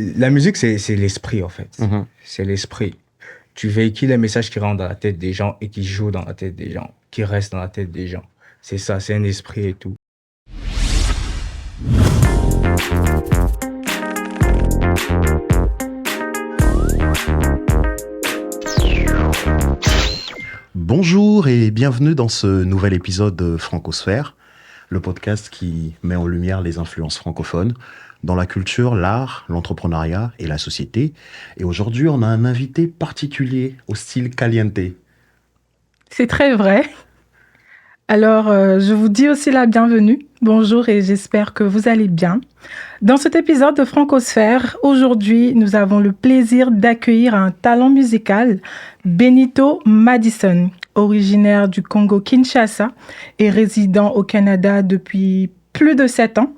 La musique, c'est l'esprit, en fait. Mhm. C'est l'esprit. Tu véhicules un message qui rentre dans la tête des gens et qui joue dans la tête des gens, qui reste dans la tête des gens. C'est ça, c'est un esprit et tout. Bonjour et bienvenue dans ce nouvel épisode de Francosphère, le podcast qui met en lumière les influences francophones dans la culture, l'art, l'entrepreneuriat et la société. Et aujourd'hui, on a un invité particulier au style caliente. C'est très vrai. Alors, je vous dis aussi la bienvenue. Bonjour et j'espère que vous allez bien. Dans cet épisode de Francosphère, aujourd'hui, nous avons le plaisir d'accueillir un talent musical, Benito Madison, originaire du Congo-Kinshasa et résident au Canada depuis plus de 7 ans.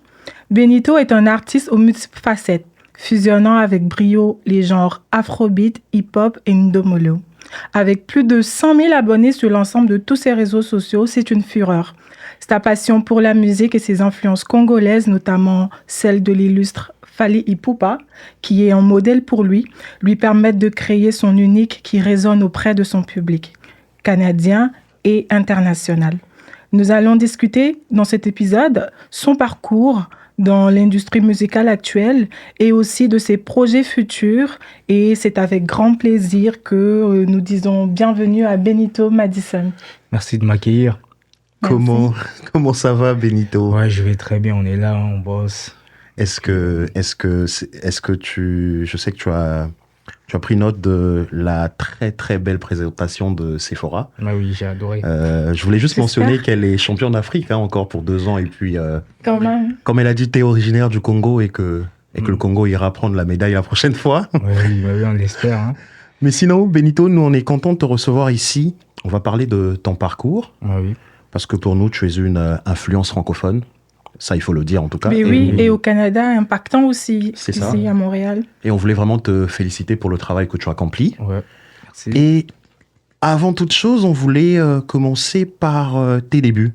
Benito est un artiste aux multiples facettes, fusionnant avec brio les genres afrobeat, hip-hop et ndomolo. Avec plus de 100 000 abonnés sur l'ensemble de tous ses réseaux sociaux, c'est une fureur. Sa passion pour la musique et ses influences congolaises, notamment celle de l'illustre Fally Ipupa, qui est un modèle pour lui permettent de créer son unique qui résonne auprès de son public, canadien et international. Nous allons discuter dans cet épisode son parcours dans l'industrie musicale actuelle et aussi de ses projets futurs. Et c'est avec grand plaisir que nous disons bienvenue à Benito Madison. Merci de m'accueillir. Comment ça va, Benito? Ouais, je vais très bien, on est là, on bosse. Est-ce que tu... Je sais que tu as pris note de la très très belle présentation de Sephora. Ah oui, j'ai adoré. Je voulais juste mentionner qu'elle est championne d'Afrique encore pour 2 ans. Et puis, Quand même. comme elle a dit, tu es originaire du Congo et que le Congo ira prendre la médaille la prochaine fois. Oui, on l'espère. Hein. Mais sinon, Benito, nous on est content de te recevoir ici. On va parler de ton parcours. Oui. Parce que pour nous, tu es une influence francophone. Ça, il faut le dire en tout cas. Mais oui, et au Canada, impactant aussi, C'est ici ça. à Montréal. Et on voulait vraiment te féliciter pour le travail que tu as accompli. Ouais, merci. Et avant toute chose, on voulait commencer par tes débuts.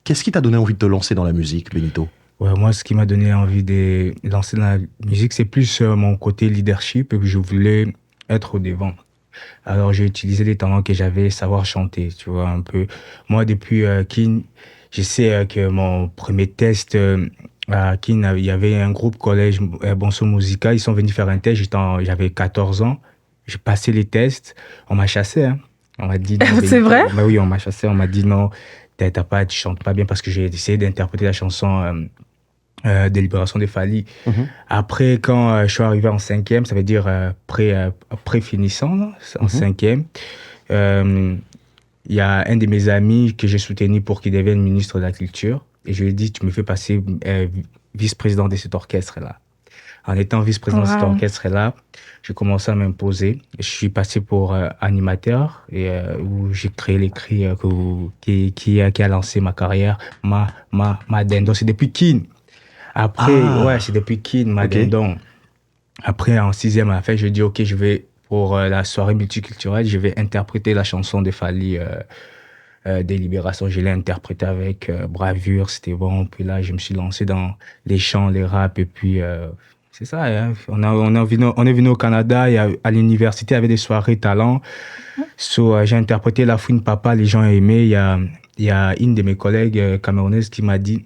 Qu'est-ce qui t'a donné envie de te lancer dans la musique, Benito? Ouais, moi, ce qui m'a donné envie de lancer dans la musique, c'est plus mon côté leadership et que je voulais être au devant. Alors, j'ai utilisé les talents que j'avais, savoir chanter, tu vois, un peu. Moi, depuis Kin, je sais que mon premier test à Kin, il y avait un groupe collège Bonso Musica. Ils sont venus faire un test, j'avais 14 ans. J'ai passé les tests. On m'a chassé, hein. On m'a dit... C'est vrai? Bah oui, on m'a chassé. On m'a dit non, tu chantes pas bien parce que j'ai essayé d'interpréter la chanson de Libération de Fally. Après, quand je suis arrivé en 5e, ça veut dire pré-finissant, là, en 5e, il y a un de mes amis que j'ai soutenu pour qu'il devienne ministre de la Culture. Et je lui ai dit, tu me fais passer vice-président de cet orchestre-là. En étant vice-président de cet orchestre-là, j'ai commencé à m'imposer. Je suis passé pour animateur et où j'ai créé les cris qui a lancé ma carrière, ma dindon. C'est depuis Kin. Après, c'est depuis Kin, ma dindon. Après, en 6e, à la fin, je dis, OK, je vais, pour la soirée multiculturelle, je vais interpréter la chanson de Fally, des Libérations. Je l'ai interprétée avec bravure, c'était bon. Puis là, je me suis lancé dans les chants, les raps, et puis... c'est ça, hein. On est venu au Canada, et à l'université, il y avait des soirées talents. J'ai interprété La Fouine Papa, les gens aimaient. Il y a une de mes collègues camerounaises qui m'a dit,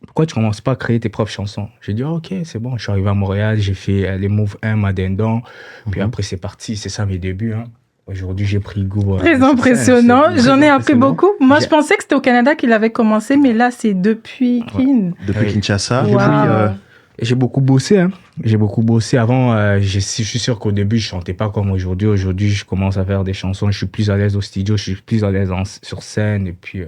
pourquoi tu commences pas à créer tes propres chansons? J'ai dit, OK, c'est bon. Je suis arrivé à Montréal, j'ai fait les Move 1, Madindon. Puis après, c'est parti. C'est ça mes débuts. Hein. Aujourd'hui, j'ai pris goût. Très impressionnant. J'en ai appris beaucoup. Moi, je pensais que c'était au Canada qu'il avait commencé, mais là, c'est depuis Kin. Depuis Kinshasa. Wow. J'ai beaucoup bossé. Hein. J'ai beaucoup bossé. Avant, je suis sûr qu'au début, je chantais pas comme aujourd'hui. Aujourd'hui, je commence à faire des chansons. Je suis plus à l'aise au studio. Je suis plus à l'aise sur scène. Et puis,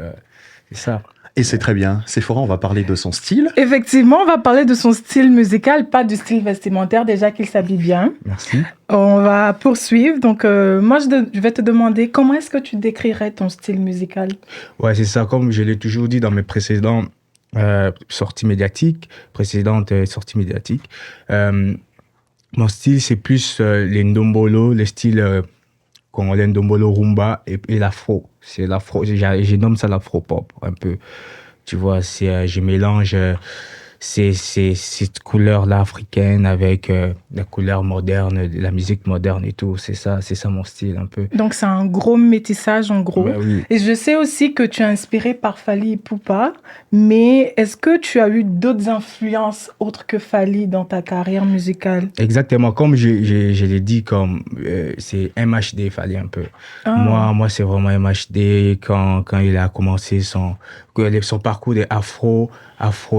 c'est ça. Et c'est très bien. Sephora, on va parler de son style. Effectivement, on va parler de son style musical, pas du style vestimentaire, déjà qu'il s'habille bien. Merci. On va poursuivre. Donc, moi, je vais te demander, comment est-ce que tu décrirais ton style musical? Ouais, c'est ça. Comme je l'ai toujours dit dans mes précédentes sorties médiatiques, mon style, c'est plus les ndombolo, les styles congolais, ndombolo, rumba et l'afro. C'est l'afro, je nomme ça l'afro-pop, un peu. Tu vois, je mélange cette couleur-là africaine avec la couleur moderne, la musique moderne et tout. C'est ça mon style un peu. Donc, c'est un gros métissage en gros. Ben oui. Et je sais aussi que tu es inspiré par Fally Ipupa, mais est-ce que tu as eu d'autres influences autres que Fally dans ta carrière musicale? Exactement, comme je l'ai dit, c'est MHD, Fally un peu. Ah. Moi, c'est vraiment MHD quand il a commencé son parcours de afro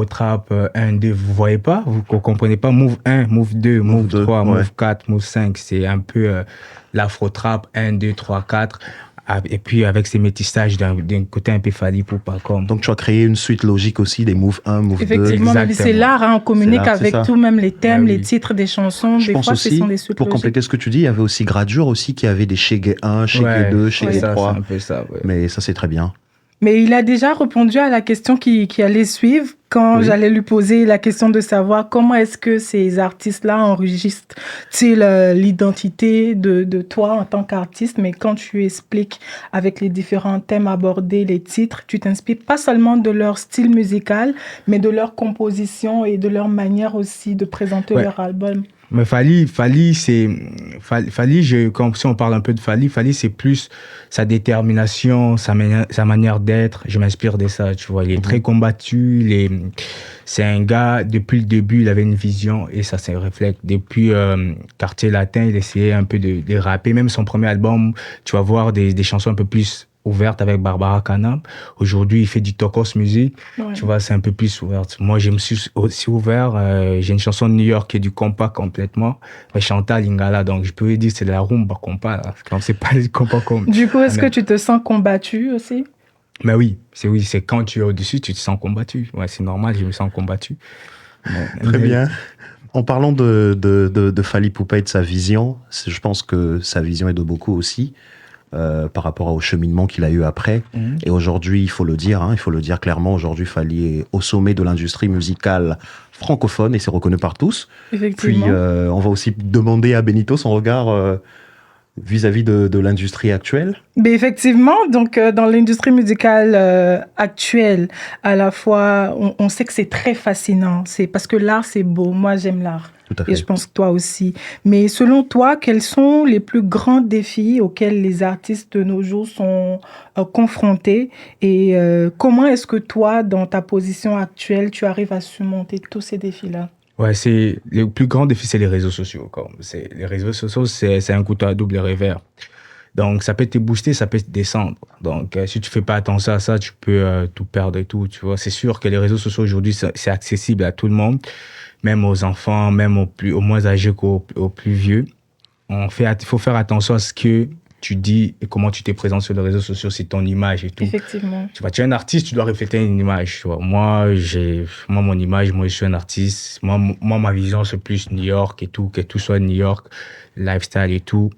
trap 1, 2, vous voyez pas? Vous comprenez pas? Move 1, Move 2, Move 3, ouais. Move 4, Move 5, c'est un peu l'afro trap 1, 2, 3, 4. Et puis avec ces métissages d'un côté un peu Fally Ipupa comme. Donc tu as créé une suite logique aussi des Move 1, Move 2. Effectivement, mais c'est l'art, hein, on communique avec tout, même les thèmes, les titres des chansons. Je des pense fois, aussi, ce sont des suites pour logiques. compléter ce que tu dis, il y avait aussi Gradure aussi qui avait des Shaggy 1, Shaggy 2, Shaggy 3. C'est un peu ça, ouais. Mais ça c'est très bien. Mais il a déjà répondu à la question qui allait suivre quand j'allais lui poser la question de savoir comment est-ce que ces artistes-là enregistrent-ils l'identité de toi en tant qu'artiste. Mais quand tu expliques avec les différents thèmes abordés, les titres, tu t'inspires pas seulement de leur style musical, mais de leur composition et de leur manière aussi de présenter leur album. Mais Fally, si on parle un peu de Fally, c'est plus sa détermination, sa manière d'être. Je m'inspire de ça, tu vois. Il est très combattu. C'est un gars, depuis le début, il avait une vision et ça se reflète. Depuis Quartier Latin, il essayait un peu de rapper. Même son premier album, tu vas voir des chansons un peu plus ouverte avec Barbara Kanam. Aujourd'hui, il fait du Tokos Music. Ouais. Tu vois, c'est un peu plus ouverte. Moi, je me suis aussi ouvert. J'ai une chanson de New York qui est du compas complètement. Chantal Lingala, donc je peux dire que c'est de la rumba compas. Quand c'est pas du compas comme. Du coup, est-ce que tu te sens combattu aussi? Mais oui, c'est quand tu es au-dessus, tu te sens combattu. Ouais, c'est normal, je me sens combattu. Très bien. En parlant de Fally Ipupa et de sa vision, je pense que sa vision est de beaucoup aussi. Par rapport au cheminement qu'il a eu après. Et aujourd'hui, il faut le dire clairement, aujourd'hui, Fally est au sommet de l'industrie musicale francophone et c'est reconnu par tous. Effectivement. Puis, on va aussi demander à Benito son regard vis-à-vis de l'industrie actuelle. Mais effectivement, donc dans l'industrie musicale actuelle, à la fois, on sait que c'est très fascinant. C'est parce que l'art, c'est beau. Moi, j'aime l'art. Tout à fait. Et je pense que toi aussi. Mais selon toi, quels sont les plus grands défis auxquels les artistes de nos jours sont confrontés et comment est-ce que toi, dans ta position actuelle, tu arrives à surmonter tous ces défis-là? Ouais, le plus grand défi, c'est les réseaux sociaux. Les réseaux sociaux, c'est un couteau à double revers. Donc, ça peut te booster, ça peut te descendre. Donc, si tu fais pas attention à ça, tu peux tout perdre et tout, tu vois. C'est sûr que les réseaux sociaux, aujourd'hui, c'est accessible à tout le monde, même aux enfants, même aux moins âgés qu'aux plus vieux. Il faut faire attention à ce que tu dis et comment tu te présentes sur les réseaux sociaux, c'est ton image et tout. Effectivement. Tu es un artiste, tu dois refléter une image. Tu vois. Moi, mon image, je suis un artiste. Moi, ma vision, c'est plus New York et tout, que tout soit New York, lifestyle et tout.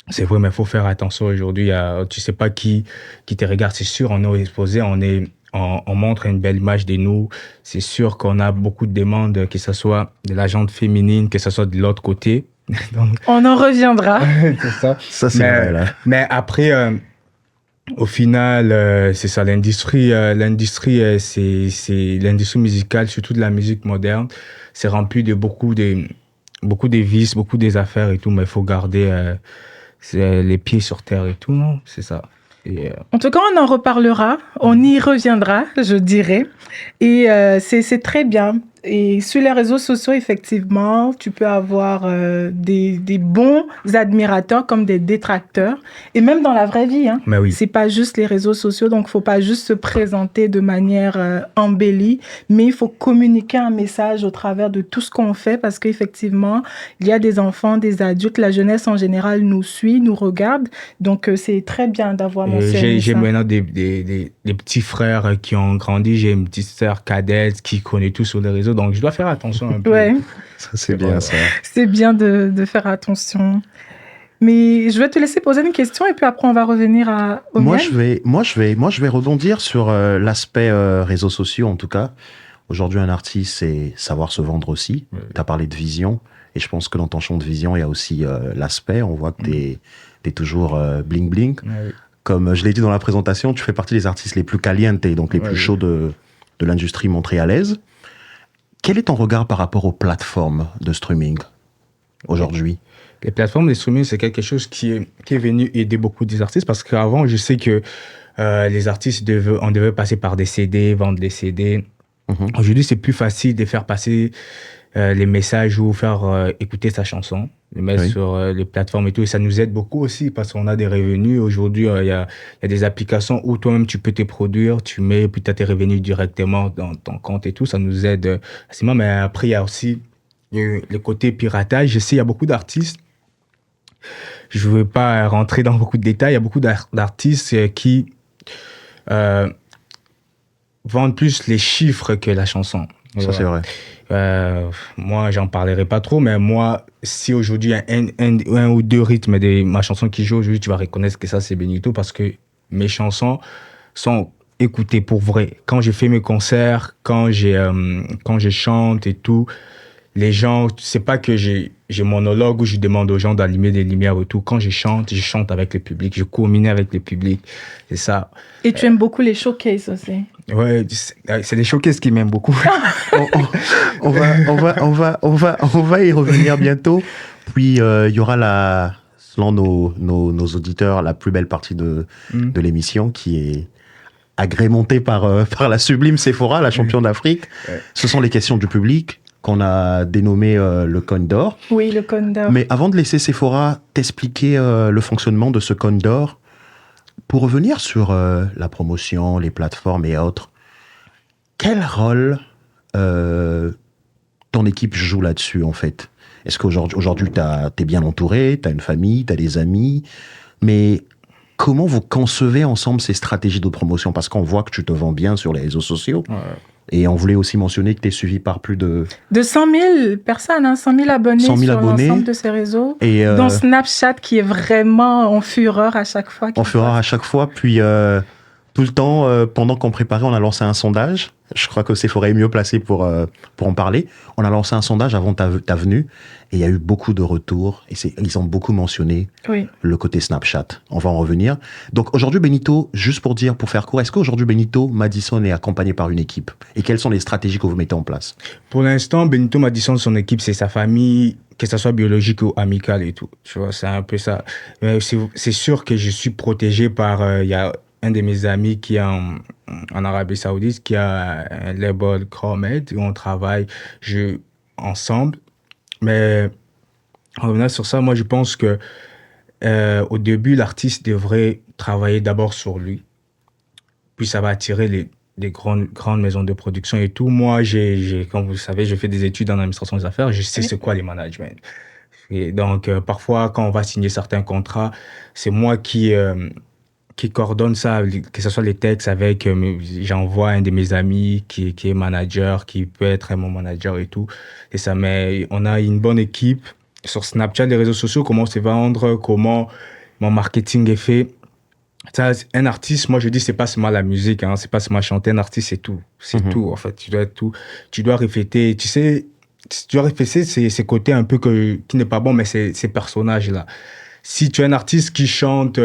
C'est vrai, mais il faut faire attention aujourd'hui. Tu sais pas qui te regarde. C'est sûr, on est exposé, on montre une belle image de nous. C'est sûr qu'on a beaucoup de demandes, que ce soit de la gente féminine, que ce soit de l'autre côté. Donc, on en reviendra. C'est ça. Ça, c'est vrai, là. Mais après, au final, c'est ça, l'industrie, c'est l'industrie musicale, surtout de la musique moderne, c'est rempli de beaucoup de vices, beaucoup des affaires et tout, mais il faut garder les pieds sur terre et tout, non? C'est ça. En tout cas, on en reparlera, on y reviendra, je dirais. Et c'est très bien. Et sur les réseaux sociaux, effectivement, tu peux avoir des bons admirateurs comme des détracteurs. Et même dans la vraie vie, hein. Mais oui. C'est pas juste les réseaux sociaux, donc il faut pas juste se présenter de manière embellie, mais il faut communiquer un message au travers de tout ce qu'on fait parce qu'effectivement, il y a des enfants, des adultes, la jeunesse en général nous suit, nous regarde. Donc, c'est très bien d'avoir mentionné ça. J'ai maintenant des petits frères qui ont grandi, j'ai une petite sœur cadette qui connaît tout sur les réseaux. Donc, je dois faire attention un peu. Ouais. Ça, c'est bien, ça. C'est bien de faire attention. Mais je vais te laisser poser une question et puis après, on va revenir au Moi, je vais rebondir sur l'aspect réseaux sociaux, en tout cas. Aujourd'hui, un artiste, c'est savoir se vendre aussi. Ouais. Tu as parlé de vision. Et je pense que dans ton champ de vision, il y a aussi l'aspect. On voit que tu es toujours bling-bling. Ouais. Comme je l'ai dit dans la présentation, tu fais partie des artistes les plus calientes, donc les plus chauds de l'industrie montréalaise. Quel est ton regard par rapport aux plateformes de streaming aujourd'hui? Les plateformes de streaming, c'est quelque chose qui est venu aider beaucoup des artistes parce qu'avant, je sais que les artistes, on devait passer par des CD, vendre des CD. Aujourd'hui, c'est plus facile de faire passer les messages ou faire écouter sa chanson, le mettre sur les plateformes et tout. Et ça nous aide beaucoup aussi parce qu'on a des revenus. Aujourd'hui, il y a des applications où toi-même, tu peux te produire, tu mets, puis tu as tes revenus directement dans ton compte et tout. Ça nous aide assez mal. Mais après, il y a aussi le côté piratage. Je sais, il y a beaucoup d'artistes. Je ne veux pas rentrer dans beaucoup de détails. Il y a beaucoup d'artistes qui vendent plus les chiffres que la chanson. Ça, c'est vrai. Moi, j'en parlerai pas trop, mais moi, si aujourd'hui il y a un ou deux rythmes de ma chanson qui joue, aujourd'hui, tu vas reconnaître que ça, c'est Benito parce que mes chansons sont écoutées pour vrai. Quand je fais mes concerts, quand je chante et tout, les gens, c'est pas que j'ai monologue où je demande aux gens d'allumer des lumières et tout. Quand je chante avec le public, je communique avec le public. C'est ça. Et tu aimes beaucoup les showcases aussi. Ouais, c'est des showcases qui m'aiment beaucoup. on va y revenir bientôt. Puis il y aura selon nos auditeurs, la plus belle partie de l'émission qui est agrémentée par la sublime Sephora, la championne d'Afrique. Ce sont les questions du public qu'on a dénommé le Cône d'Or. Oui, le Cône d'Or. Mais avant de laisser Sephora t'expliquer le fonctionnement de ce Cône d'Or, pour revenir sur la promotion, les plateformes et autres, quel rôle ton équipe joue là-dessus, en fait? Est-ce qu'aujourd'hui, t'es bien entouré, t'as une famille, t'as des amis, mais comment vous concevez ensemble ces stratégies de promotion? Parce qu'on voit que tu te vends bien sur les réseaux sociaux. Ouais. Et on voulait aussi mentionner que tu es suivi par plus de 100 000 personnes, 100 000 abonnés sur l'ensemble de ces réseaux. Et dont Snapchat qui est vraiment en fureur à chaque fois. Puis tout le temps, pendant qu'on préparait, on a lancé un sondage. Je crois que Sephora est mieux placé pour en parler. On a lancé un sondage avant ta venue et il y a eu beaucoup de retours. Et ils ont beaucoup mentionné le côté Snapchat. On va en revenir. Donc aujourd'hui, Benito, juste pour faire court, est-ce qu'aujourd'hui, Benito Madison est accompagné par une équipe? Et quelles sont les stratégies que vous mettez en place? Pour l'instant, Benito Madison, son équipe, c'est sa famille, que ce soit biologique ou amicale et tout. Tu vois, c'est un peu ça. C'est sûr que je suis protégé par... y a un de mes amis qui est en Arabie Saoudite, qui a un label Chromed, où on travaille ensemble. Mais en revenant sur ça, moi, je pense que au début, l'artiste devrait travailler d'abord sur lui. Puis ça va attirer les grandes maisons de production et tout. Moi, comme vous le savez, j'ai fait des études en administration des affaires. Je sais c'est quoi les managements. Et donc, parfois, quand on va signer certains contrats, c'est moi qui coordonne ça, que ce soit les textes avec, j'envoie un de mes amis qui est manager, qui peut être mon manager et tout. Et ça, mais on a une bonne équipe sur Snapchat, les réseaux sociaux, comment se vendre, comment mon marketing est fait. Ça, un artiste, moi je dis, c'est pas seulement la musique, c'est pas seulement chanter. Un artiste, c'est tout. C'est tout, en fait. Tu dois être tout. Tu dois refléter, tu dois refléter ces côtés un peu qui n'est pas bon, mais ces personnages-là. Si tu es un artiste qui chante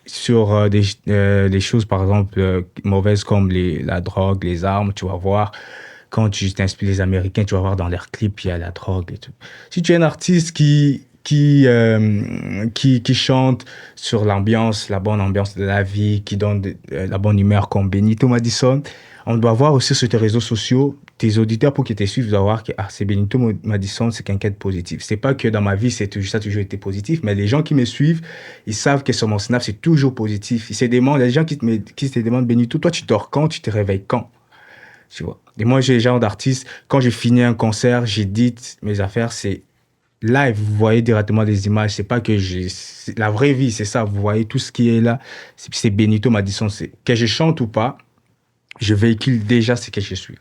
sur des choses, par exemple, mauvaises comme la drogue, les armes, tu vas voir, quand tu t'inspires les Américains, tu vas voir dans leurs clips, il y a la drogue et tout. Si tu es un artiste qui chante sur l'ambiance, la bonne ambiance de la vie, qui donne la bonne humeur comme Benito Madison, on doit voir aussi sur tes réseaux sociaux, tes auditeurs pour qu'ils te suivent, doivent voir que c'est Benito Madison, c'est quelqu'un de positif. C'est pas que dans ma vie, ça a toujours été positif, mais les gens qui me suivent, ils savent que sur mon Snap, c'est toujours positif. Ils se demandent, il y a des gens qui se demandent, Benito, toi, tu dors quand, tu te réveilles quand? Tu vois. Et moi, j'ai le genre d'artiste, quand j'ai fini un concert, j'édite mes affaires, c'est live, vous voyez directement des images, c'est pas que la vraie vie, c'est ça, vous voyez tout ce qui est là, c'est Benito Madison, que je chante ou pas, je véhicule déjà ce que je suis.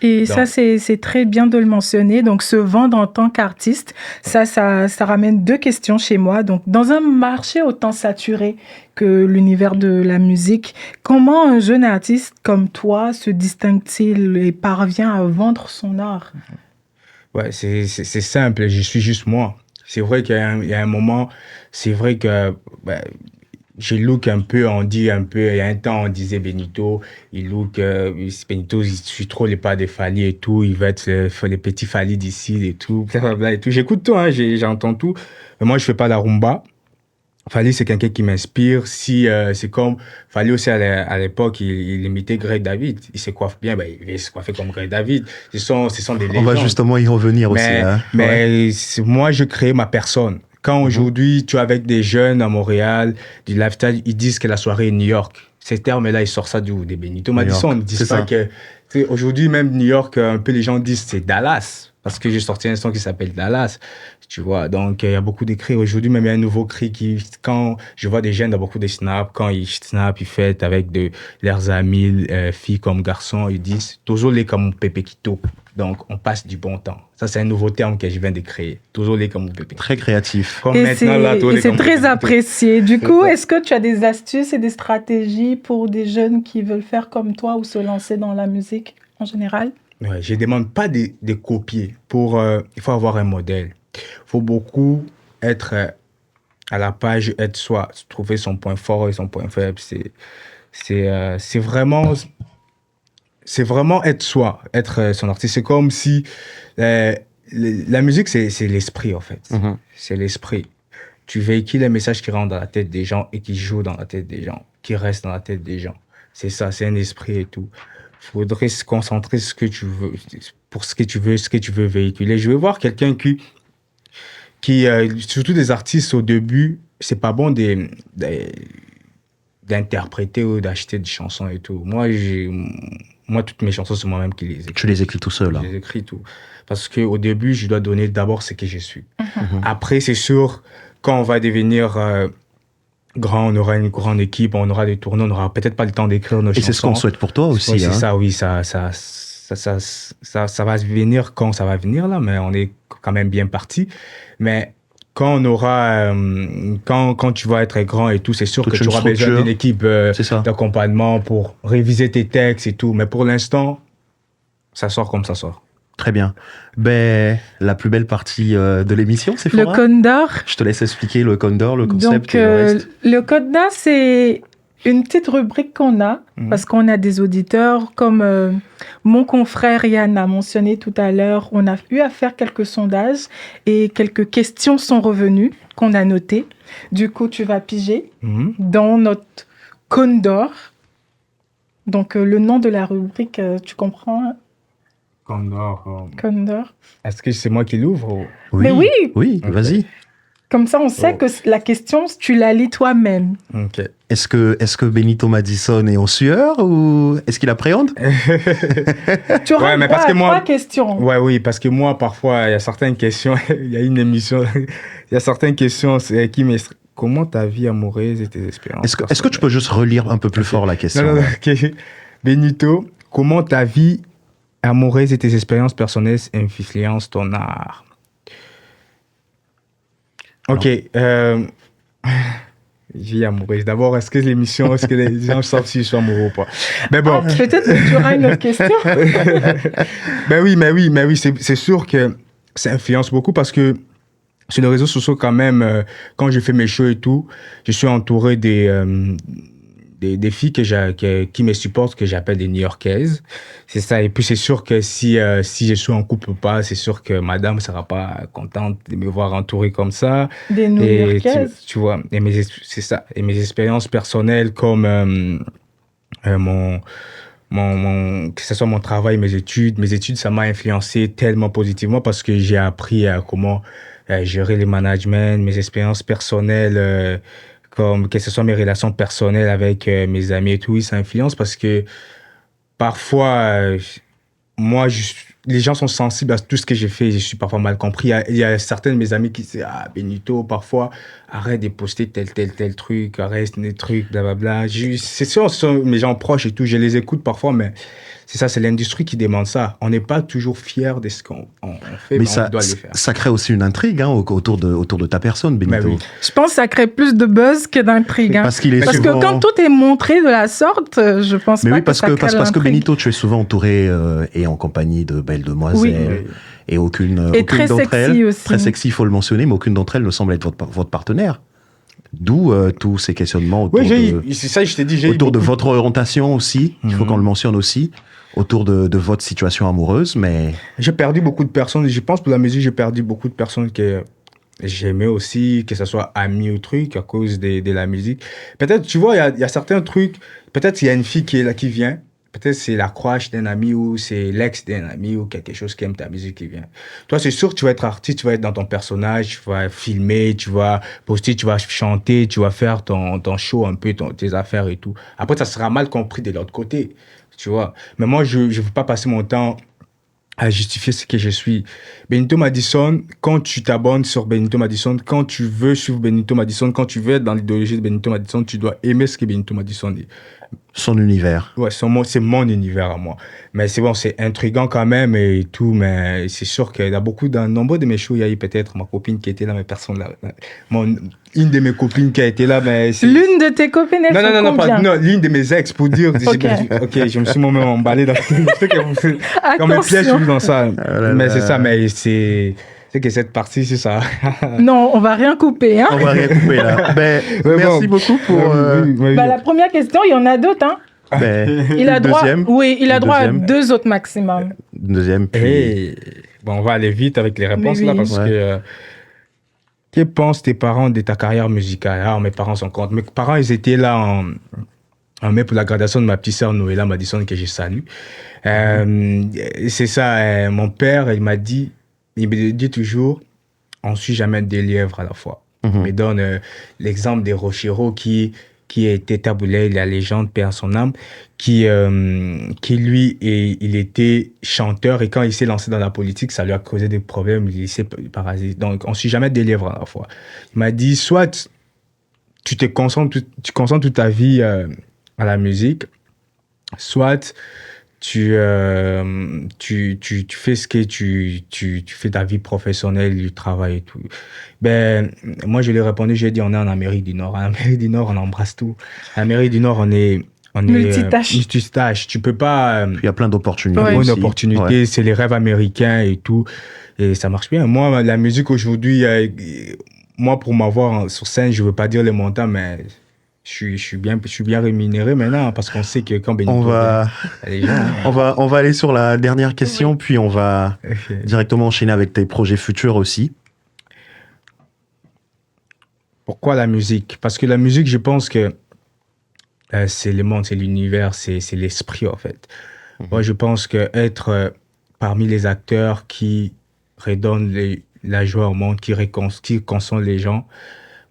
Et donc, ça, c'est très bien de le mentionner. Donc, se vendre en tant qu'artiste, ça ramène deux questions chez moi. Donc, dans un marché autant saturé que l'univers de la musique, comment un jeune artiste comme toi se distingue-t-il et parvient à vendre son art? Ouais, c'est simple, je suis juste moi. C'est vrai qu'il y a un moment, c'est vrai que je look un peu, on dit un peu, il y a un temps, on disait Benito, Benito, il suit trop les pas des Fally et tout, il va être les petits Fally d'ici et tout, blablabla et tout. J'écoute tout, hein, j'entends tout. Mais moi, je fais pas la rumba. Fally, c'est quelqu'un qui m'inspire. Si c'est comme Fally aussi à l'époque, il imitait Greg David. Il se coiffe bien, ben, il se coiffer comme Greg David. Ce sont des légendes. On va justement y revenir aussi. Hein. Mais moi, je crée ma personne. Quand aujourd'hui, tu es avec des jeunes à Montréal, du lifestyle, ils disent que la soirée est New York. Ces termes-là, ils sortent ça d'où? Des Benito Madison. Ils disent pas que... Aujourd'hui, même New York, un peu les gens disent c'est Dallas. Parce que j'ai sorti un son qui s'appelle Dallas. Tu vois, donc il y a beaucoup d'écrits. Aujourd'hui, même il y a un nouveau cri qui... Quand je vois des jeunes dans beaucoup de snaps, quand ils snap, ils fêtent avec leurs amis, filles comme garçons, ils disent « Toujours les comme Pepe Quito ». Donc, on passe du bon temps. Ça, c'est un nouveau terme que je viens de créer. Toujours les comme Pepe. Très créatif. Comme et maintenant, là, c'est très apprécié. Du coup, est-ce que tu as des astuces et des stratégies pour des jeunes qui veulent faire comme toi ou se lancer dans la musique en général? Ouais, je ne demande pas de copier. Il faut avoir un modèle. Il faut beaucoup être à la page, trouver son point fort et son point faible. C'est vraiment être soi, être son artiste. C'est comme si la musique, c'est l'esprit, en fait. Mm-hmm. C'est l'esprit. Tu véhicules un message qui rentre dans la tête des gens et qui joue dans la tête des gens, qui reste dans la tête des gens. C'est ça, c'est un esprit et tout. Il faudrait se concentrer sur ce que tu veux, pour ce que tu veux véhiculer. Je veux voir quelqu'un qui surtout des artistes au début, c'est pas bon d'interpréter ou d'acheter des chansons et tout. Moi, toutes mes chansons, c'est moi-même qui les écris. Tu les écris tout seul. Je les écris tout. Parce qu'au début, je dois donner d'abord ce que je suis. Mm-hmm. Après, c'est sûr, quand on va devenir grand, on aura une grande équipe, on aura des tournées, on n'aura peut-être pas le temps d'écrire nos chansons. Et c'est ce qu'on souhaite pour toi aussi. Ouais, c'est hein. ça, oui. Ça va venir quand ça va venir, là, mais on est quand même bien parti. Mais quand on aura, quand tu vas être grand et tout, c'est sûr que tu auras besoin d'une équipe d'accompagnement pour réviser tes textes et tout. Mais pour l'instant, ça sort comme ça sort. Très bien. Ben, la plus belle partie de l'émission, c'est Le Condor. Je te laisse expliquer le Condor, le concept. Donc, le Condor, c'est une petite rubrique qu'on a, parce qu'on a des auditeurs, comme mon confrère Yann a mentionné tout à l'heure, on a eu à faire quelques sondages et quelques questions sont revenues qu'on a notées. Du coup, tu vas piger dans notre Condor. Donc, le nom de la rubrique, tu comprends? Condor. Condor. Est-ce que c'est moi qui l'ouvre? Oui. Mais oui. Oui, okay. Vas-y. Comme ça, on sait que la question, tu la lis toi-même. Ok. Est-ce que Benito Madison est en sueur ou est-ce qu'il appréhende? Tu auras trois questions. Ouais, oui, parce que moi, parfois, il y a certaines questions, il y a une émission, il y a certaines questions qui m'est... Comment ta vie amoureuse et tes expériences? Est-ce que tu peux juste relire un peu plus fort la question? Non, okay. Benito, comment ta vie amoureuse et tes expériences personnelles influencent ton art? Ok. Vie amoureuse. D'abord, est-ce que les gens savent si je suis amoureux ou pas? Mais bon. Peut-être que tu auras une autre question. Mais oui, c'est sûr que ça influence beaucoup parce que sur les réseaux sociaux, quand même, quand je fais mes shows et tout, je suis entouré des filles qui me supportent, que j'appelle des New-Yorkaises. C'est ça. Et puis, c'est sûr que si je suis en couple ou pas, c'est sûr que madame ne sera pas contente de me voir entouré comme ça. Des New-Yorkaises. Tu vois, c'est ça. Et mes expériences personnelles, comme que ce soit mon travail, mes études, ça m'a influencé tellement positivement parce que j'ai appris à comment gérer les managements, mes expériences personnelles, comme que ce soit mes relations personnelles avec mes amis et tout, oui, ça influence parce que parfois, moi, les gens sont sensibles à tout ce que j'ai fait, je suis parfois mal compris. Il y a certains de mes amis qui disent « Ah, Benito, parfois, arrête de poster tel truc, arrête des trucs, blablabla. » C'est sûr, ce sont mes gens proches et tout, je les écoute parfois, mais c'est ça, c'est l'industrie qui demande ça. On n'est pas toujours fiers de ce qu'on fait, mais on doit le faire. Ça crée aussi une intrigue autour de ta personne, Benito. Oui. Je pense que ça crée plus de buzz que d'intrigue. Hein. Parce que quand tout est montré de la sorte, je pense pas que ça crée l'intrigue. Parce que Benito, tu es souvent entouré et en compagnie de belles demoiselles. Oui. Et aucune d'entre elles, aussi. très sexy, il faut le mentionner, mais aucune d'entre elles ne semble être votre partenaire. D'où tous ces questionnements autour, c'est ça, je t'ai dit, autour de votre orientation aussi. Il faut qu'on le mentionne aussi. Autour de votre situation amoureuse, mais... J'ai perdu beaucoup de personnes. Je pense pour la musique, j'ai perdu beaucoup de personnes que j'aimais aussi, que ce soit amis ou trucs, à cause de la musique. Peut-être, tu vois, il y a certains trucs. Peut-être il y a une fille qui est là, qui vient. Peut-être c'est la crush d'un ami ou c'est l'ex d'un ami ou quelque chose qui aime ta musique qui vient. Toi, c'est sûr que tu vas être artiste, tu vas être dans ton personnage, tu vas filmer, tu vas poster, tu vas chanter, tu vas faire ton show un peu, tes affaires et tout. Après, ça sera mal compris de l'autre côté, tu vois. Mais moi, je ne veux pas passer mon temps à justifier ce que je suis. Benito Madison, quand tu t'abonnes sur Benito Madison, quand tu veux suivre Benito Madison, quand tu veux être dans l'idéologie de Benito Madison, tu dois aimer ce que Benito Madison dit. Son univers. Ouais, c'est mon univers à moi. Mais c'est bon, c'est intriguant quand même et tout, mais c'est sûr qu'il y a dans nombre de mes shows, il y a eu peut-être ma copine qui était là, mais personne là. Une de mes copines qui a été là, mais c'est... L'une de tes copines, elles sont combien? Non, l'une de mes ex, pour dire. Ok, je me suis moi-même emballé dans... Quand mes pièges, je suis dans ça. Mais c'est ça, mais c'est que cette partie, c'est ça. Non, on va rien couper, hein. On va rien couper, là. Merci beaucoup pour... la première question, il y en a d'autres, hein. Il a droit, il a droit à 2 autres maximum. Deuxième, puis... on va aller vite avec les réponses, là, parce que... Que pensent tes parents de ta carrière musicale? Alors, mes parents sont contre. Mes parents, ils étaient là en mai pour la graduation de ma petite sœur Noëlla Madison, que je salue. C'est ça, mon père, il me dit toujours, on ne suit jamais 2 lièvres à la fois. Il me donne l'exemple de Rochero qui était taboulé, la légende, paix à son âme, qui lui, il était chanteur et quand il s'est lancé dans la politique, ça lui a causé des problèmes, il s'est parasité. Donc, on ne suit jamais 2 lièvres à la fois. Il m'a dit, soit tu concentres toute ta vie à la musique, soit tu fais ce que tu fais ta vie professionnelle, du travail et tout. Moi, je lui ai répondu, j'ai dit, on est en Amérique du Nord. En Amérique du Nord, on embrasse tout. En Amérique du Nord, on est multitâche. Tu peux pas... Il y a plein d'opportunités. Une opportunité, c'est les rêves américains et tout. Et ça marche bien. Moi, la musique aujourd'hui, moi, pour m'avoir sur scène, je veux pas dire les montants, mais... Je suis bien rémunéré maintenant parce qu'on sait que quand Benito... On va aller sur la dernière question, puis on va directement enchaîner avec tes projets futurs aussi. Pourquoi la musique? Parce que la musique, je pense que c'est le monde, c'est l'univers, c'est l'esprit en fait. Moi, je pense qu'être parmi les acteurs qui redonnent la joie au monde, qui consolent les gens,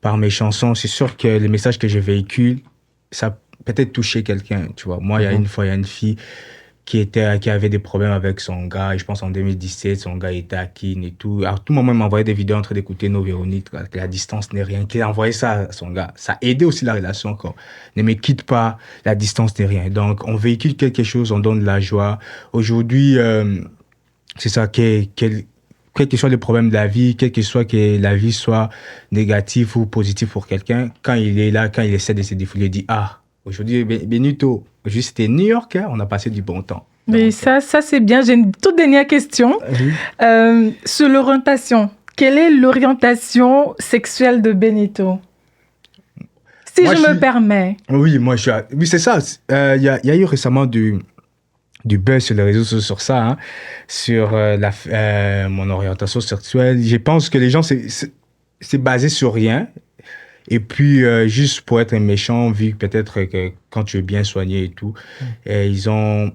par mes chansons, c'est sûr que les messages que je véhicule, ça peut-être toucher quelqu'un, tu vois. Moi, il y a une fois, il y a une fille qui avait des problèmes avec son gars, et je pense en 2017, son gars était à Kin et tout. À tout moment, il m'envoyait des vidéos en train d'écouter No Véronique, que la distance n'est rien, qu'il a envoyé ça à son gars. Ça a aidé aussi la relation encore. Ne me quitte pas, la distance n'est rien. Donc, on véhicule quelque chose, on donne de la joie. Aujourd'hui, c'est ça, quel que soit le problème de la vie, quel que soit que la vie soit négative ou positive pour quelqu'un, quand il est là, quand il essaie de se défouler, il dit « Ah, aujourd'hui, Benito, aujourd'hui c'était New York, hein, on a passé du bon temps. » Mais ça c'est bien. J'ai une toute dernière question. Sur l'orientation, quelle est l'orientation sexuelle de Benito? Si je me permets. Oui, oui, c'est ça. Il y a eu récemment du buzz sur les réseaux sociaux sur ça, hein, sur mon orientation sexuelle. Je pense que les gens, c'est basé sur rien. Et puis, juste pour être méchant, vu que peut-être que quand tu es bien soigné et tout, ils ont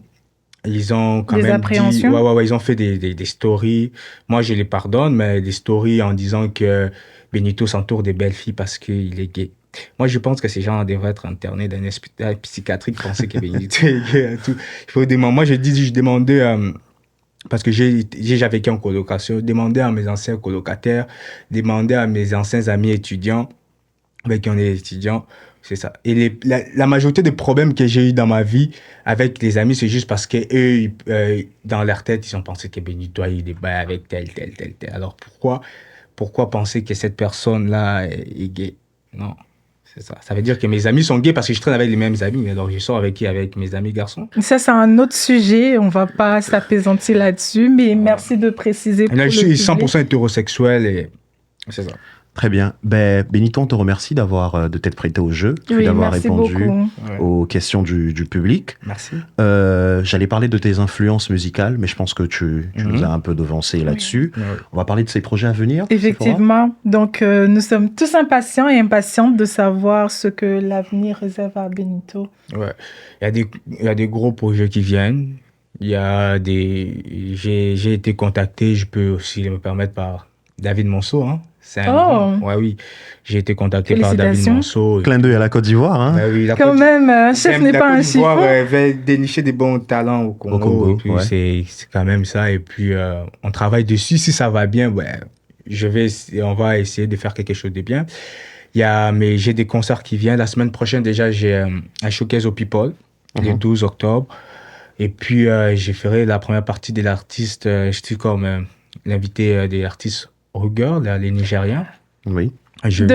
quand des même appréhensions. dit... ils ont fait des stories. Moi, je les pardonne, mais des stories en disant que Benito s'entoure des belles filles parce qu'il est gay. Moi, je pense que ces gens devraient être internés dans un hôpital psychiatrique français qui est Benito est gay et tout. Moi, je demandais... parce que j'ai vécu en colocation, demander à mes anciens colocataires, demander à mes anciens amis étudiants, avec qui on est étudiants, c'est ça. Et la majorité des problèmes que j'ai eu dans ma vie avec les amis, c'est juste parce que eux, dans leur tête, ils ont pensé que Benito, il est avec tel. Alors pourquoi penser que cette personne-là est gay? Non, c'est ça. Ça veut dire que mes amis sont gays parce que je traîne avec les mêmes amis. Alors je sors avec qui? Avec mes amis garçons. Ça, c'est un autre sujet. On va pas s'apaisantir là-dessus, mais merci de préciser. Là, je suis 100% hétérosexuel et C'est ça. Très bien. Ben, Benito, on te remercie de t'être prêté au jeu, puis Oui, d'avoir merci répondu beaucoup. aux questions du public. Merci. J'allais parler de tes influences musicales, mais je pense que tu nous as un peu devancé là-dessus. Ouais. On va parler de ses projets à venir. Sephora. Effectivement. Donc, nous sommes tous impatients et impatientes de savoir ce que l'avenir réserve à Benito. Ouais. Il y a des gros projets qui viennent. J'ai été contacté, je peux aussi me permettre, par David Monceau, hein. C'est un grand. Ouais, oui. J'ai été contacté par David Félicitations. Monceau. Clin d'œil à la Côte d'Ivoire. Hein. Ouais, oui, Quand même, un chef n'est pas un chiffon. Va dénicher des bons talents au Congo. Et puis ouais. c'est quand même ça. Et puis, on travaille dessus. Si ça va bien, ouais, on va essayer de faire quelque chose de bien. Mais j'ai des concerts qui viennent. La semaine prochaine, déjà, j'ai un showcase au People, le 12 octobre. Et puis, j'ai fait la première partie de l'artiste. Je suis comme l'invité des artistes Ruger, les Nigériens. Oui. C'est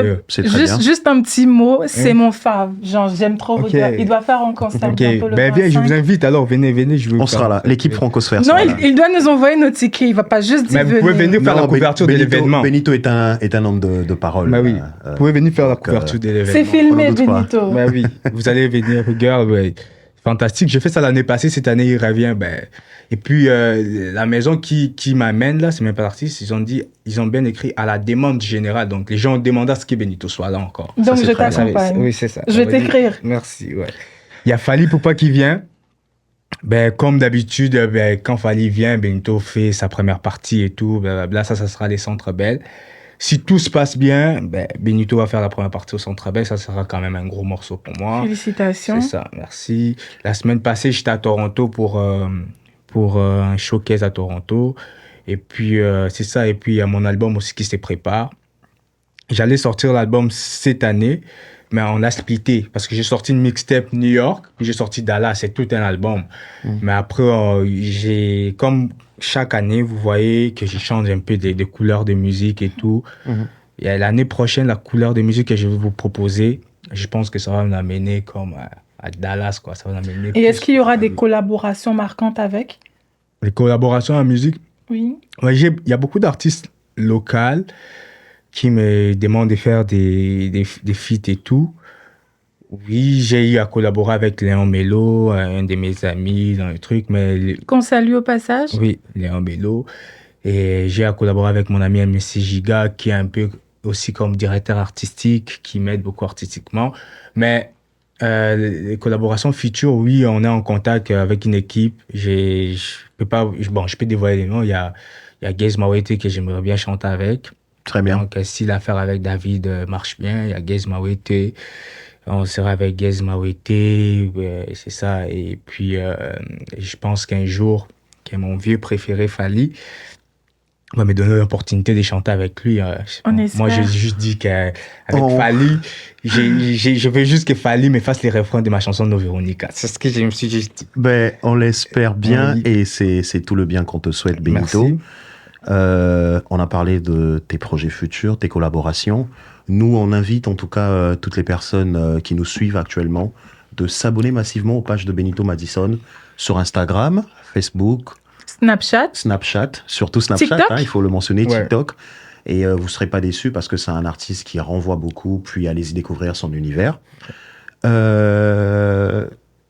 très bien. Juste un petit mot, c'est mon fave. Genre, j'aime trop Ruger. Il doit faire un concert bientôt le 25. Bien, je vous invite alors, venez. On sera là, l'équipe Francosphère. Non, il doit nous envoyer nos tickets, il va pas juste dire venir. Vous pouvez venir faire la couverture de l'événement. Benito est un homme de parole. Bah oui, vous pouvez venir faire la couverture de l'événement. C'est filmé, Benito. Bah oui, vous allez venir, Ruger, ouais. Fantastique, j'ai fait ça l'année passée, cette année il revient. Et puis la maison qui m'amène là, c'est même pas l'artiste, ils ont bien écrit à la demande générale. Donc les gens ont demandé à ce que Benito soit là encore. Donc je t'accompagne. Oui, c'est ça. Je vais t'écrire. Merci, ouais. Il y a Fally Poupa qui vient. Comme d'habitude, quand Fally vient, Benito fait sa première partie et tout. Blablabla. Ça sera les Centres Bell. Si tout se passe bien, Benito va faire la première partie au Centre Bell. Ça sera quand même un gros morceau pour moi. Félicitations. C'est ça, merci. La semaine passée, j'étais à Toronto pour un showcase à Toronto. Et puis, c'est ça. Et puis, il y a mon album aussi qui se prépare. J'allais sortir l'album cette année, mais on a splitté. Parce que j'ai sorti une mixtape New York, puis j'ai sorti Dallas. C'est tout un album. Mais après, comme chaque année, vous voyez que je change un peu des couleurs de musique et tout. Et l'année prochaine, la couleur de musique que je vais vous proposer, je pense que ça va m'amener comme à Dallas, quoi. Ça va m'amener. Et est-ce qu'il y aura des collaborations marquantes avec? Les collaborations en musique? Oui. Ouais, il y a beaucoup d'artistes locaux qui me demandent de faire des feats et tout. Oui, j'ai eu à collaborer avec Léon Mello, un de mes amis dans le truc. Qu'on salue au passage. Oui, Léon Mello. Et j'ai à collaborer avec mon ami MC Giga, qui est un peu aussi comme directeur artistique, qui m'aide beaucoup artistiquement. Mais les collaborations futures, oui, on est en contact avec une équipe. Je peux dévoiler les noms. Il y a Gaze Mawete que j'aimerais bien chanter avec. Très bien. Donc, si l'affaire avec David marche bien, il y a Gaze Mawete. On sera avec Gaze Mawete, c'est ça. Et puis, je pense qu'un jour, que mon vieux préféré, Fally, va me donner l'opportunité de chanter avec lui. Moi, j'ai juste dit qu'avec Fally, je veux juste que Fally me fasse les refrains de ma chanson No Veronica. C'est ce que je me suis juste dit. On l'espère bien et c'est tout le bien qu'on te souhaite, Benito. Merci. On a parlé de tes projets futurs, tes collaborations. Nous, on invite en tout cas toutes les personnes qui nous suivent actuellement de s'abonner massivement aux pages de Benito Madison sur Instagram, Facebook, Snapchat, surtout Snapchat, il faut le mentionner, ouais. TikTok. Et vous ne serez pas déçus parce que c'est un artiste qui renvoie beaucoup, puis allez-y découvrir son univers.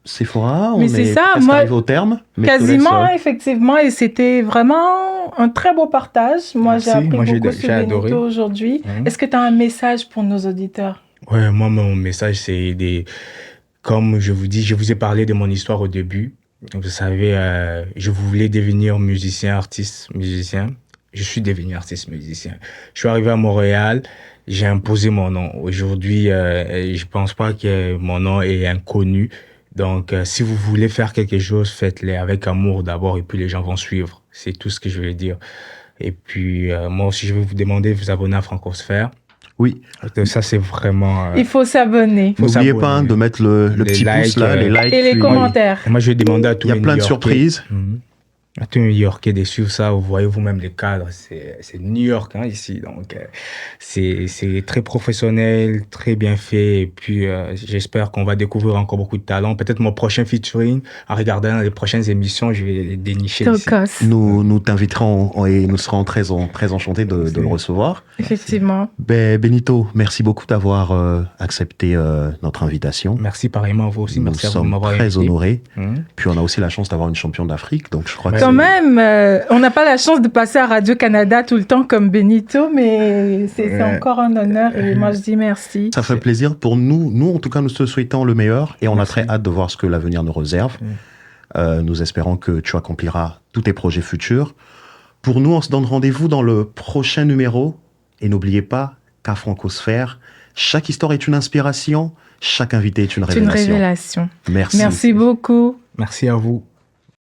Sephora, on est presque arrivé au terme. Quasiment, effectivement, et c'était vraiment un très beau partage. Moi, j'ai appris beaucoup sur Benito aujourd'hui. Est-ce que tu as un message pour nos auditeurs? Ouais, moi, mon message, c'est comme je vous dis, je vous ai parlé de mon histoire au début. Vous savez, je voulais devenir musicien. Je suis devenu artiste musicien. Je suis arrivé à Montréal, j'ai imposé mon nom. Aujourd'hui, je pense pas que mon nom est inconnu. Donc, si vous voulez faire quelque chose, faites-le avec amour d'abord et puis les gens vont suivre. C'est tout ce que je veux dire. Et puis, moi aussi, je vais vous demander de vous abonner à Francosphère. Oui. Ça, c'est vraiment... il faut s'abonner. N'oubliez pas de mettre le petit pouce là, les likes. Et les commentaires. Moi, je vais demander à tous les Il y a plein de surprises. Tous les New-Yorkais de suivre ça, vous voyez vous-même les cadres, c'est New York hein, ici, donc c'est très professionnel, très bien fait, et puis j'espère qu'on va découvrir encore beaucoup de talents. Peut-être mon prochain featuring, en regardant les prochaines émissions, je vais les dénicher ici. Nous t'inviterons et nous serons très enchantés de le recevoir. Effectivement. Benito, merci beaucoup d'avoir accepté notre invitation. Merci pareillement à vous aussi, merci à vous de m'avoir invité. Nous sommes très honorés. Puis on a aussi la chance d'avoir une championne d'Afrique, donc je crois que quand même, on n'a pas la chance de passer à Radio-Canada tout le temps comme Benito, mais c'est encore un honneur et moi je dis merci. Ça fait plaisir pour nous. Nous, en tout cas, nous te souhaitons le meilleur et on a très hâte de voir ce que l'avenir nous réserve. Nous espérons que tu accompliras tous tes projets futurs. Pour nous, on se donne rendez-vous dans le prochain numéro et n'oubliez pas qu'à Francosphère, chaque histoire est une inspiration, chaque invité est une révélation. C'est une révélation. Merci. Merci beaucoup. Merci à vous.